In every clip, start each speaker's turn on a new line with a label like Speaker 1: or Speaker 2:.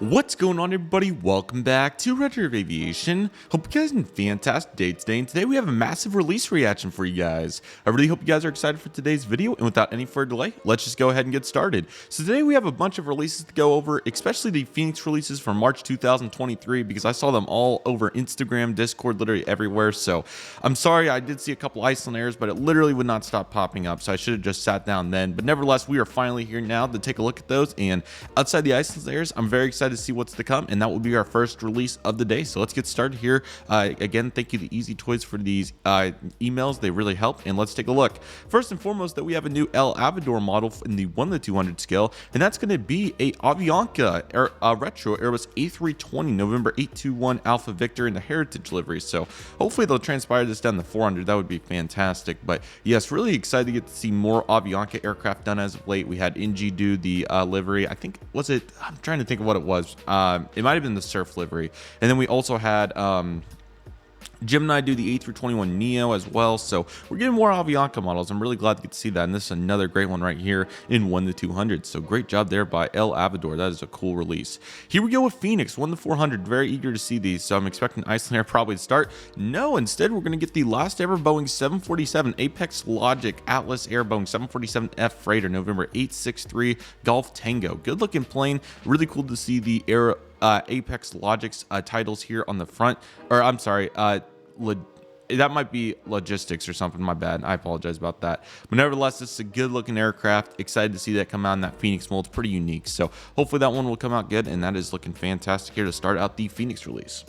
Speaker 1: What's going on, everybody? Welcome back to Redriveraviation. Hope you guys had a fantastic day today, and today we have a massive release reaction for you guys. I really hope you guys are excited for today's video, and without any further delay, let's just go ahead and get started. So today we have a bunch of releases to go over, especially the Phoenix releases from March 2023, because I saw them all over Instagram, Discord, literally everywhere. So I'm sorry, I did see a couple Iceland errors, but it literally would not stop popping up, so I should have just sat down then. But nevertheless, we are finally here now to take a look at those, and outside the Iceland errors, I'm very excited to see what's to come, and that will be our first release of the day. So let's get started here. Again, thank you to Easy Toys for these emails. They really help, and let's take a look. First and foremost, that we have a new El Avador model in the 1:200 scale, and that's going to be a Avianca retro Airbus A320 November 821 Alpha Victor in the Heritage livery. So hopefully they'll transpire this down to 400. That would be fantastic. But yes, really excited to get to see more Avianca aircraft done as of late. We had NG do the livery. I think, was it? I'm trying to think of what it was. It might have been the Surf livery, and then we also had Gemini do the A321 Neo as well. So we're getting more Avianca models. I'm really glad to get to see that, and this is another great one right here in 1:200. So great job there by El Avador. That is a cool release. Here we go with Phoenix 1:400. Very eager to see these. So I'm expecting Iceland Air probably to start. No, instead we're going to get the last ever Boeing 747 Apex Logic Atlas Air Boeing 747F freighter November 863 Golf Tango. Good looking plane. Really cool to see the Air Apex Logic's titles here on the front, or I'm sorry, that might be logistics or something. My bad. I apologize about that. But nevertheless, this is a good looking aircraft. Excited to see that come out in that Phoenix mold. It's pretty unique. So hopefully that one will come out good, and that is looking fantastic here to start out the Phoenix release.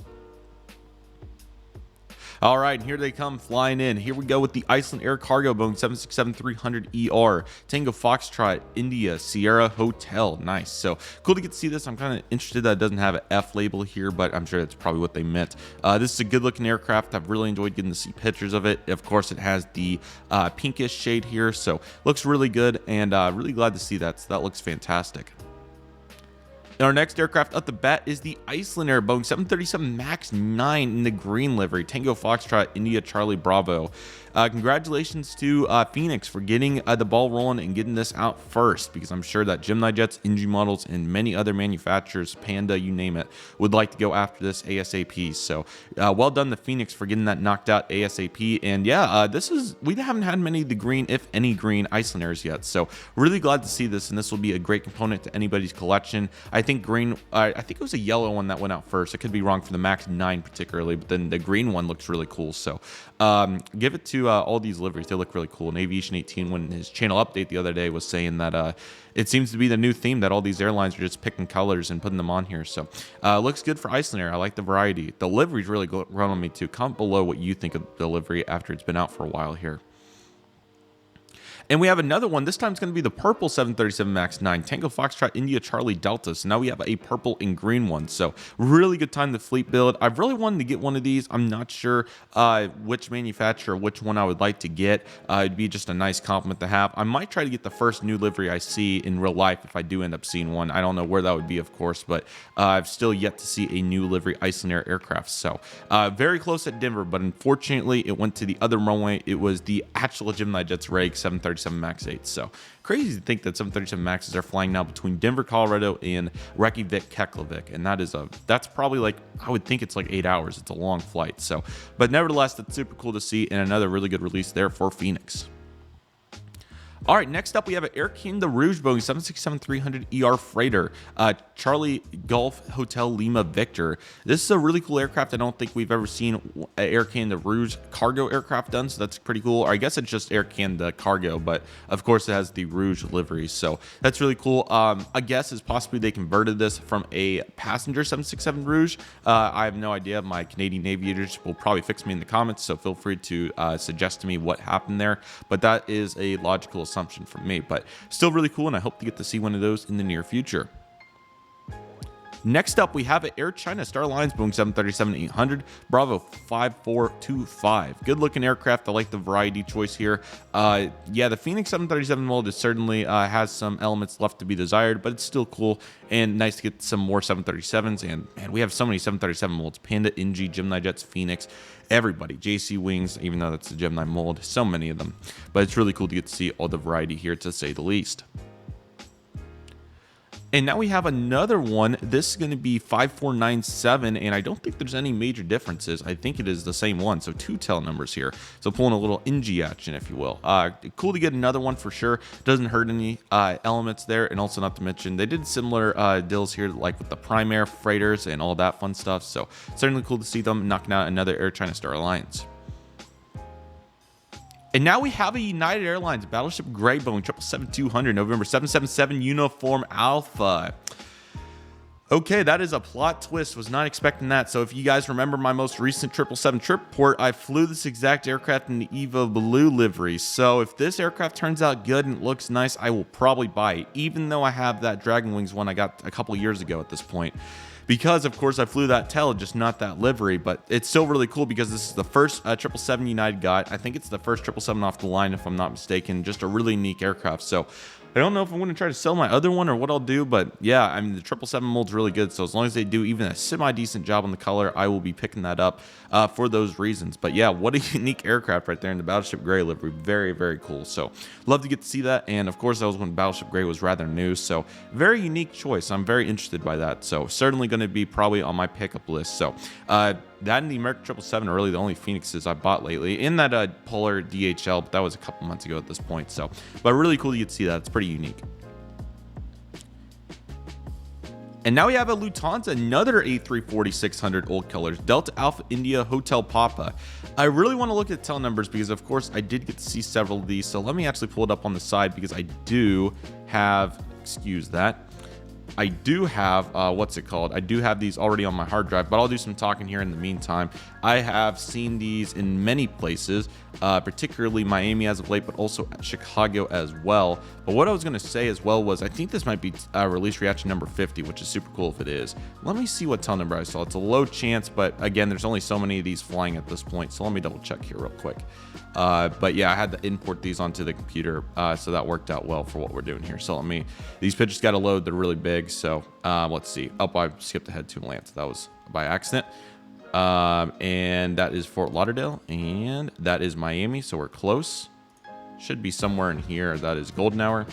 Speaker 1: All right, here they come flying in. Here we go with the Iceland Air Cargo Boeing 767-300ER, Tango Foxtrot, India, Sierra Hotel. Nice. So cool to get to see this. I'm kind of interested that it doesn't have an F label here, but I'm sure that's probably what they meant. This is a good looking aircraft. I've really enjoyed getting to see pictures of it. Of course, it has the pinkish shade here, so looks really good, and really glad to see that. So that looks fantastic. And our next aircraft up the bat is the Iceland Air Boeing 737 MAX 9 in the green livery, Tango Foxtrot, India Charlie Bravo. Congratulations to Phoenix for getting the ball rolling and getting this out first, because I'm sure that Gemini Jets, NG models, and many other manufacturers, Panda, you name it, would like to go after this ASAP. So well done to Phoenix for getting that knocked out ASAP. And yeah, we haven't had many of the green, if any, green Iceland Airs yet. So really glad to see this, and this will be a great component to anybody's collection. I think green, I think it was a yellow one that went out first. I could be wrong for the MAX 9 particularly, but then the green one looks really cool. So give it to all these liveries. They look really cool. And Aviation 18, when his channel update the other day, was saying that it seems to be the new theme, that all these airlines are just picking colors and putting them on here. So looks good for Iceland Air. I like the variety. The livery's really grown on me too. Comment below what you think of the livery after it's been out for a while here. And we have another one. This time it's going to be the purple 737 MAX 9, Tango Foxtrot, India Charlie Delta. So now we have a purple and green one. So really good time to fleet build. I've really wanted to get one of these. I'm not sure which manufacturer, which one I would like to get. It'd be just a nice compliment to have. I might try to get the first new livery I see in real life if I do end up seeing one. I don't know where that would be, of course, but I've still yet to see a new livery Iceland Air aircraft. So very close at Denver, but unfortunately it went to the other runway. It was the actual Gemini Jets Reg 737 MAX 8. So crazy to think that 737 Maxes are flying now between Denver, Colorado, and Reykjavik, Keflavik, and that's probably, like, I would think it's like 8 hours. It's a long flight. So, but nevertheless, that's super cool to see, and another really good release there for Phoenix. All right, next up we have an Air Canada Rouge Boeing 767-300ER freighter, Charlie Golf Hotel Lima Victor. This is a really cool aircraft. I don't think we've ever seen an Air Canada Rouge cargo aircraft done, so that's pretty cool. Or I guess it's just Air Canada cargo, but of course it has the Rouge livery, so that's really cool. I guess is possibly they converted this from a passenger 767 Rouge. I have no idea. My Canadian aviators will probably fix me in the comments, so feel free to suggest to me what happened there. But that is a logical assumption from me, but still really cool, and I hope to get to see one of those in the near future. Next up, we have an Air China Star Alliance Boeing 737-800 Bravo 5425. Good looking aircraft. I like the variety choice here. Yeah, the Phoenix 737 mold is certainly has some elements left to be desired, but it's still cool and nice to get some more 737s. And man, we have so many 737 molds: Panda, NG, Gemini Jets, Phoenix, everybody, JC Wings, even though that's the Gemini mold, so many of them. But it's really cool to get to see all the variety here, to say the least. And now we have another one. This is going to be 5497, and I don't think there's any major differences. I think it is the same one, so two tail numbers here. So pulling a little NG action, if you will. Cool to get another one for sure. Doesn't hurt any elements there, and also not to mention they did similar deals here, like with the Primaire freighters and all that fun stuff. So certainly cool to see them knocking out another Air China Star Alliance. And now we have a United Airlines Battleship Gray Boeing 777-200 November 777 Uniform Alpha. Okay, that is a plot twist. Was not expecting that. So if you guys remember my most recent 777 trip report, I flew this exact aircraft in the Eva Blue livery. So if this aircraft turns out good and looks nice, I will probably buy it, even though I have that Dragon Wings one I got a couple years ago at this point. Because, of course, I flew that tail, just not that livery, but it's still really cool because this is the first 777 United got. I think it's the first 777 off the line, if I'm not mistaken. Just a really unique aircraft. So I don't know if I'm going to try to sell my other one or what I'll do, but yeah, I mean, the 777 mold's really good. So as long as they do even a semi-decent job on the color, I will be picking that up for those reasons. But yeah, what a unique aircraft right there in the Battleship Gray livery. Very, very cool. So love to get to see that. And of course, that was when Battleship Gray was rather new. So very unique choice. I'm very interested by that. So certainly going to be probably on my pickup list. So that and the American 777 are really the only Phoenixes I bought lately. In that Polar DHL, but that was a couple months ago at this point. So, but really cool to get to see that. It's pretty unique. And now we have a Lufthansa, another A340-600 old colors, Delta Alpha India Hotel Papa. I really want to look at tail numbers because, of course, I did get to see several of these. So let me actually pull it up on the side because I do have, excuse that, I do have, what's it called? I do have these already on my hard drive, but I'll do some talking here in the meantime. I have seen these in many places, particularly Miami as of late, but also at Chicago as well. But what I was going to say as well was I think this might be release reaction number 50, which is super cool if it is. Let me see what tail number I saw. It's a low chance, but again, there's only so many of these flying at this point. So let me double check here real quick. But yeah, I had to import these onto the computer, so that worked out well for what we're doing here. So these pictures got to load. They're really big. So let's see. Oh, I skipped ahead to Atlanta. That was by accident. And that is Fort Lauderdale, and that is Miami. So we're close. Should be somewhere in here. That is Golden Hour.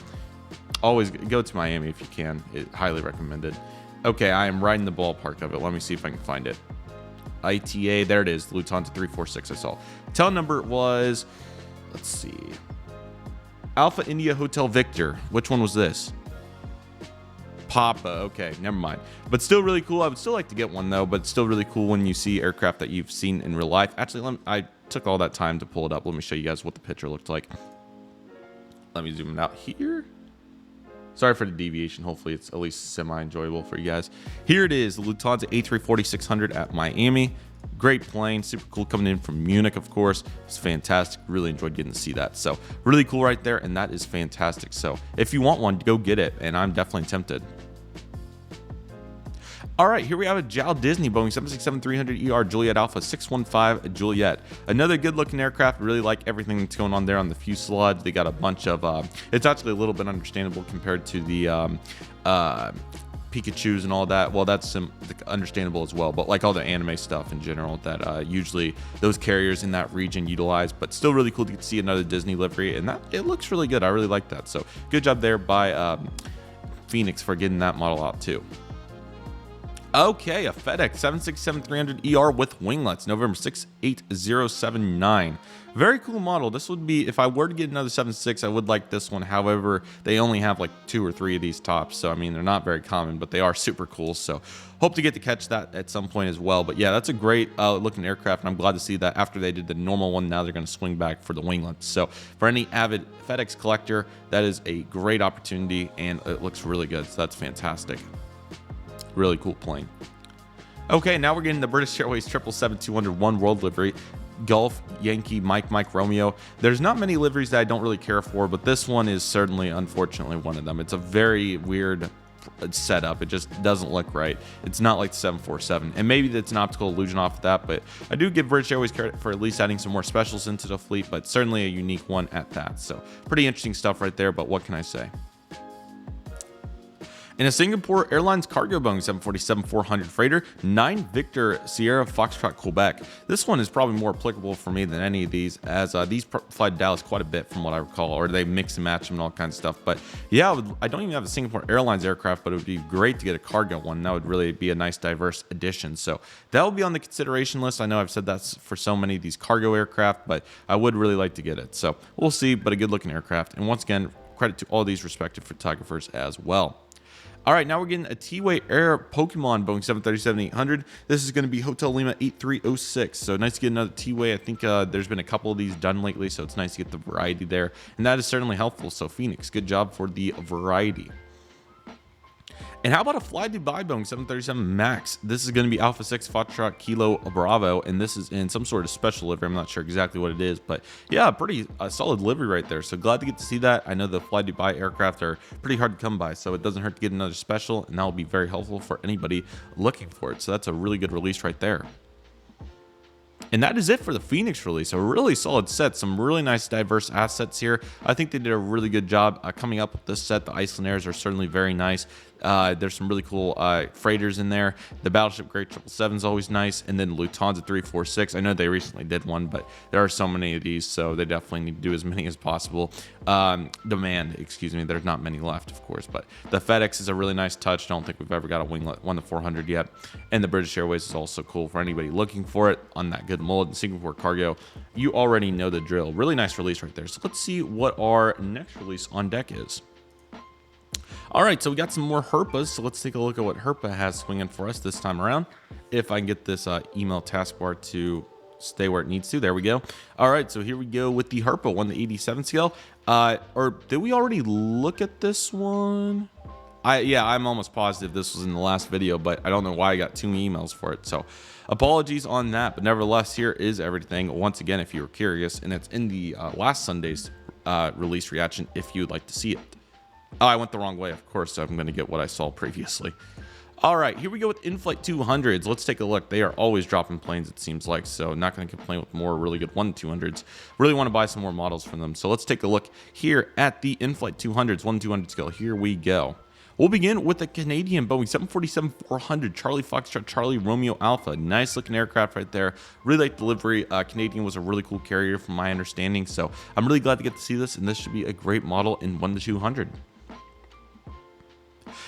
Speaker 1: Always go to Miami if you can. Highly recommended. Okay, I am right in the ballpark of it. Let me see if I can find it. ITA, there it is. Lufthansa 346 I saw. Tail number was, let's see, Alpha India Hotel Victor. Which one was this? Papa. Okay, never mind. But still really cool. I would still like to get one though, but still really cool when you see aircraft that you've seen in real life. Actually, I took all that time to pull it up. Let me show you guys what the picture looked like. Let me zoom it out here. Sorry for the deviation. Hopefully it's at least semi-enjoyable for you guys. Here it is, the Lufthansa A340-600 at Miami. Great plane, super cool, coming in from Munich, of course. It's fantastic. Really enjoyed getting to see that. So really cool right there, and that is fantastic. So if you want one, go get it, and I'm definitely tempted. All right, here we have a JAL Disney Boeing 767-300ER Juliet Alpha 615 Juliet. Another good-looking aircraft. Really like everything that's going on there on the fuselage. They got a bunch of, it's actually a little bit understandable compared to the Pikachus and all that. Well, that's understandable as well, but like all the anime stuff in general that usually those carriers in that region utilize. But still really cool to get to see another Disney livery, and that it looks really good. I really like that. So good job there by Phoenix for getting that model out too. Okay, a FedEx 767-300ER with winglets, November 68079. Very cool model. This would be, if I were to get another 76, I would like this one. However, they only have like 2 or 3 of these tops. So, I mean, they're not very common, but they are super cool. So, hope to get to catch that at some point as well. But yeah, that's a great looking aircraft. And I'm glad to see that after they did the normal one, now they're going to swing back for the winglets. So, for any avid FedEx collector, that is a great opportunity and it looks really good. So, that's fantastic. Really cool plane. Okay, now we're getting the British Airways 777-200 One World livery. Golf, Yankee, Mike, Romeo. There's not many liveries that I don't really care for, but this one is certainly, unfortunately, one of them. It's a very weird setup. It just doesn't look right. It's not like the 747, and maybe that's an optical illusion off of that, but I do give British Airways credit for at least adding some more specials into the fleet, but certainly a unique one at that. So pretty interesting stuff right there, but what can I say? In a Singapore Airlines cargo Boeing 747-400 freighter, 9 Victor Sierra Foxtrot Quebec. This one is probably more applicable for me than any of these, as these fly to Dallas quite a bit from what I recall, or they mix and match them and all kinds of stuff. But yeah, I don't even have a Singapore Airlines aircraft, but it would be great to get a cargo one. That would really be a nice diverse addition. So that will be on the consideration list. I know I've said that's for so many of these cargo aircraft, but I would really like to get it. So we'll see, but a good looking aircraft. And once again, credit to all these respective photographers as well. All right, now we're getting a T-Way Air Pokemon Boeing 737-800. This is going to be Hotel Lima 8306. So nice to get another T-Way. I think there's been a couple of these done lately, so it's nice to get the variety there. And that is certainly helpful. So Phoenix, good job for the variety. And how about a Fly Dubai Boeing 737 MAX? This is going to be Alpha 6 Foxtrot Kilo Bravo, and this is in some sort of special livery. I'm not sure exactly what it is, but yeah, pretty solid livery right there. So glad to get to see that. I know the Fly Dubai aircraft are pretty hard to come by, so it doesn't hurt to get another special, and that will be very helpful for anybody looking for it. So that's a really good release right there. And that is it for the Phoenix release. A really solid set, some really nice diverse assets here. I think they did a really good job coming up with this set. The Iceland Airs are certainly very nice. There's some really cool freighters in there. The Battleship Great 777 is always nice. And then Lufthansa 346. I know they recently did one, but there are so many of these, so they definitely need to do as many as possible. Demand, excuse me. There's not many left, of course, but the FedEx is a really nice touch. I don't think we've ever got a winglet 1-400 yet. And the British Airways is also cool for anybody looking for it on that good mold. And Singapore Cargo, you already know the drill. Really nice release right there. So let's see what our next release on deck is. All right, so we got some more Herpas, so let's take a look at what Herpa has swinging for us this time around. If I can get this email taskbar to stay where it needs to. There we go. All right, so here we go with the Herpa 1:87 scale. Or did we already look at this one? Yeah, I'm almost positive this was in the last video, but I don't know why I got 2 emails for it. So apologies on that, but nevertheless, here is everything. Once again, if you were curious, and it's in the last Sunday's release reaction if you'd like to see it. Oh, I went the wrong way, of course, so I'm going to get what I saw previously. All right, here we go with InFlight200s. Let's take a look. They are always dropping planes, it seems like, so not going to complain with more really good 1-200s. Really want to buy some more models from them. So let's take a look here at the InFlight200s, 1-200 scale. Here we go. We'll begin with the Canadian Boeing 747-400 Charlie Foxtrot Charlie Romeo Alpha. Nice looking aircraft right there. Really like the livery. Canadian was a really cool carrier from my understanding, so I'm really glad to get to see this, and this should be a great model in 1-200.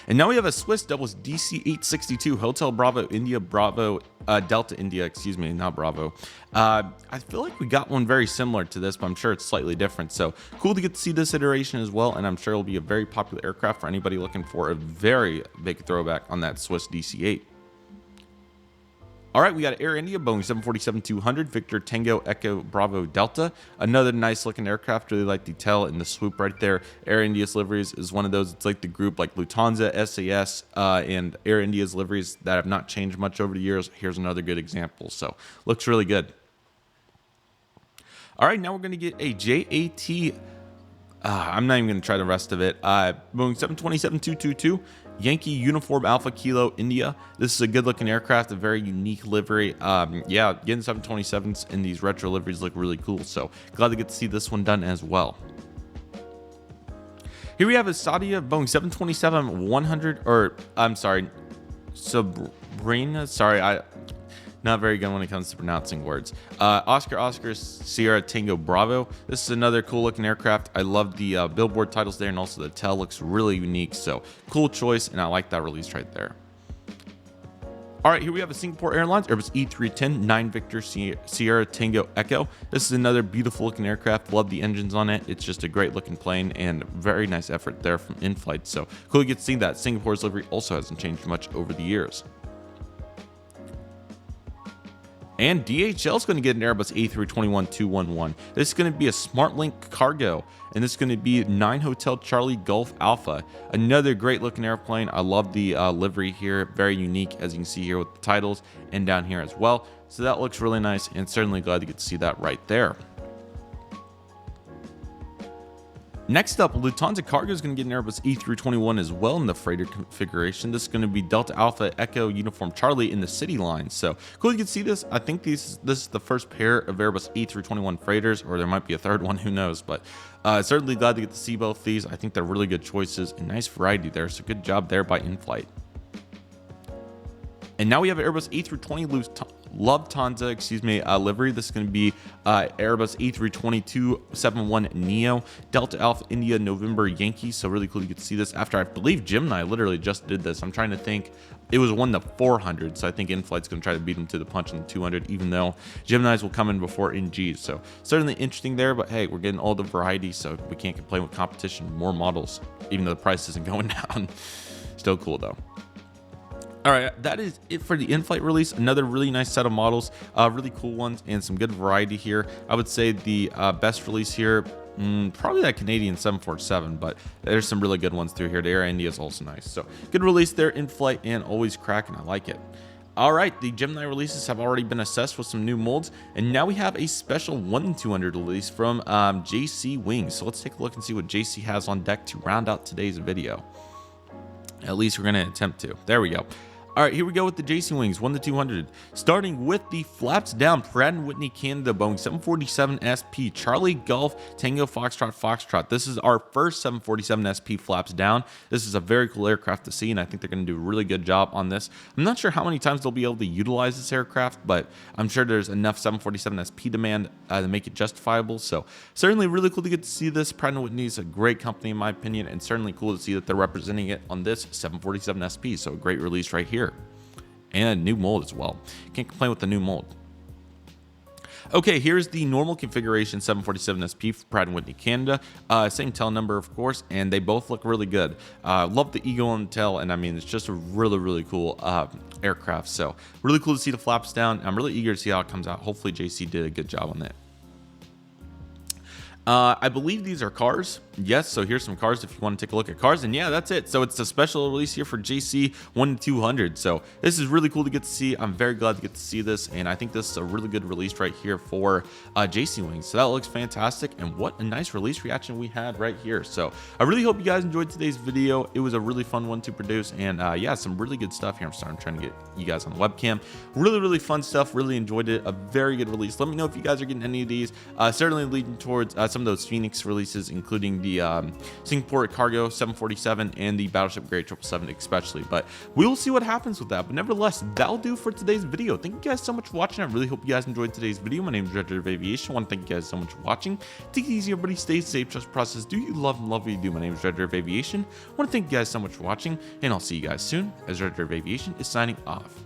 Speaker 1: And now we have a Swiss Doubles DC-862 Hotel Bravo India Bravo Delta India, excuse me, not Bravo. I feel like we got one very similar to this, but I'm sure it's slightly different. So cool to get to see this iteration as well, and I'm sure it'll be a very popular aircraft for anybody looking for a very big throwback on that Swiss DC-8. All right, we got Air India Boeing 747-200 Victor Tango Echo Bravo Delta. Another nice looking aircraft. Really like the tail and the swoop right there. Air India's liveries is one of those. It's like the group like Lufthansa, SAS, and Air India's liveries that have not changed much over the years. Here's another good example. So looks really good. All right, now we're going to get a JAT. I'm not even going to try the rest of it. Boeing 727-222 Yankee Uniform Alpha Kilo India. This is a good looking aircraft, a very unique livery. Yeah, getting 727s in these retro liveries look really cool. So glad to get to see this one done as well. Here we have a Saudia Boeing 727-100, or I'm sorry, Sabrina. Sorry, not very good when it comes to pronouncing words. Oscar Sierra Tango Bravo. This is another cool looking aircraft. I love the billboard titles there, and also the tail looks really unique. So cool choice, and I like that release right there. All right, here we have a Singapore Airlines Airbus E310 9 Victor Sierra Tango Echo. This is another beautiful looking aircraft. Love the engines on it. It's just a great looking plane, and very nice effort there from InFlight. So cool to get to see that. Singapore's livery also hasn't changed much over the years. And DHL is going to get an Airbus A321-211. This is going to be a SmartLink cargo, and this is going to be 9 Hotel Charlie Golf Alpha. Another great looking airplane. I love the livery here. Very unique, as you can see here with the titles, and down here as well. So that looks really nice, and certainly glad to get to see that right there. Next up, Lufthansa Cargo is going to get an Airbus A321 as well in the freighter configuration. This is going to be Delta Alpha Echo Uniform Charlie in the city line. So cool, you can see this. I think this is the first pair of Airbus A321 freighters, or there might be a third one, who knows. But certainly glad to get to see both these. I think they're really good choices and nice variety there. So good job there by InFlight. And now we have Airbus A320 Lufthansa, livery. This is going to be Airbus A320-271 Neo, Delta Alpha India November Yankee. So really cool you get to see this after, I believe, Gemini literally just did this. I'm trying to think. It was won the 400, so I think InFlight's going to try to beat them to the punch on the 200, even though Geminis will come in before NGs. So certainly interesting there, but hey, we're getting all the variety, so we can't complain with competition. More models, even though the price isn't going down. Still cool though. All right, that is it for the InFlight release. Another really nice set of models, really cool ones, and some good variety here. I would say the best release here, probably that Canadian 747, but there's some really good ones through here. The Air India is also nice. So good release there, InFlight, and always cracking. I like it. All right, the Gemini releases have already been assessed with some new molds, and now we have a special 1-200 release from JC Wings. So let's take a look and see what JC has on deck to round out today's video. At least we're going to attempt to. There we go. All right, here we go with the JC Wings 1-200. Starting with the flaps down Pratt & Whitney Canada Boeing 747 SP Charlie Golf Tango Foxtrot Foxtrot. This is our first 747 SP flaps down. This is a very cool aircraft to see, and I think they're going to do a really good job on this. I'm not sure how many times they'll be able to utilize this aircraft, but I'm sure there's enough 747 SP demand to make it justifiable. So certainly really cool to get to see this. Pratt & Whitney is a great company in my opinion, and certainly cool to see that they're representing it on this 747 SP. So a great release right here. And a new mold as well. Can't complain with the new mold. Okay, here's the normal configuration 747 SP for Pratt & Whitney Canada. Same tail number, of course, and they both look really good. Love the eagle on the tail, and I mean, it's just a really, really cool aircraft. So really cool to see the flaps down. I'm really eager to see how it comes out. Hopefully JC did a good job on that. I believe these are cars. Yes, so here's some cars if you want to take a look at cars. And yeah, that's it. So it's a special release here for JC 1-200. So this is really cool to get to see. I'm very glad to get to see this, and I think this is a really good release right here for JC Wings. So that looks fantastic, and what a nice release reaction we had right here. So I really hope you guys enjoyed today's video. It was a really fun one to produce, and yeah, some really good stuff here. I'm trying to get you guys on the webcam. Really fun stuff. Really enjoyed it. A very good release. Let me know if you guys are getting any of these. Certainly leading towards some of those Phoenix releases, including the Singapore Cargo 747 and the Battleship Grade 777 especially, but we will see what happens with that. But nevertheless, that'll do for today's video. Thank you guys so much for watching. I really hope you guys enjoyed today's video. My name is Redriveraviation. I want to thank you guys so much for watching. Take it easy, everybody. Stay safe, trust the process. Do you love and love what you do? My name is Redriveraviation. I want to thank you guys so much for watching, and I'll see you guys soon as Redriveraviation is signing off.